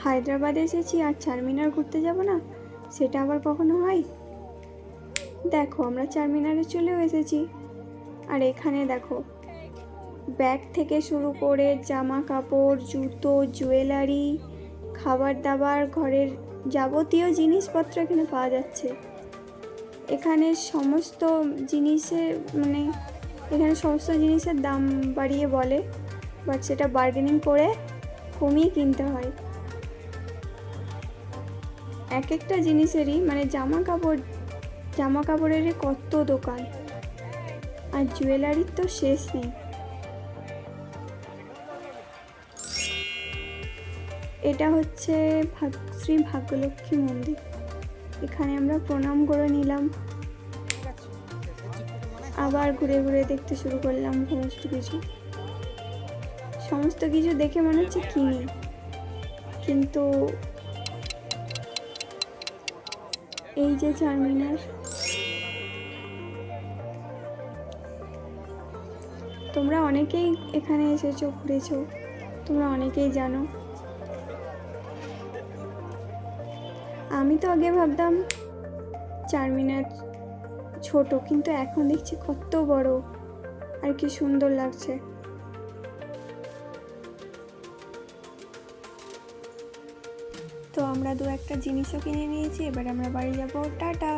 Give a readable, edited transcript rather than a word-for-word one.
হায়দ্রাবাদে এসেছি আর চারমিনার ঘুরতে যাব না, সেটা আবার কখনো হয়? দেখো আমরা চারমিনারে চলেও এসেছি, আর এখানে দেখো ব্যাগ থেকে শুরু করে জামা কাপড়, জুতো, জুয়েলারি, খাবার দাবার, ঘরের যাবতীয় জিনিসপত্র এখানে পাওয়া যাচ্ছে। এখানে সমস্ত জিনিসের এখানে সমস্ত জিনিসের দাম বাড়িয়ে বলে, বাট সেটা বার্গেনিং করে কমিয়ে কিনতে হয়। এক একটা জিনিসেরই জামা কাপড়েরই কত দোকান, আর জুয়েলারির তো শেষ নেই। এটা হচ্ছে শ্রী ভাগ্যলক্ষ্মী মন্দির। এখানে আমরা প্রণাম করে নিলাম, আবার ঘুরে ঘুরে দেখতে শুরু করলাম সমস্ত কিছু দেখে মনে হচ্ছে কিনি, কিন্তু এই যে চারমিনার, তোমরা অনেকেই এখানে এসেছো, ঘুরেছো, তোমরা অনেকেই জানো। আমি তো আগে ভাবতাম চারমিনার ছোট, কিন্তু এখন দেখছি কত বড় আর কি সুন্দর লাগছে। তো আমরা একটা জিনিসও কিনে নিয়েছি, এবার আমরা বাড়ি যাব। টাটা।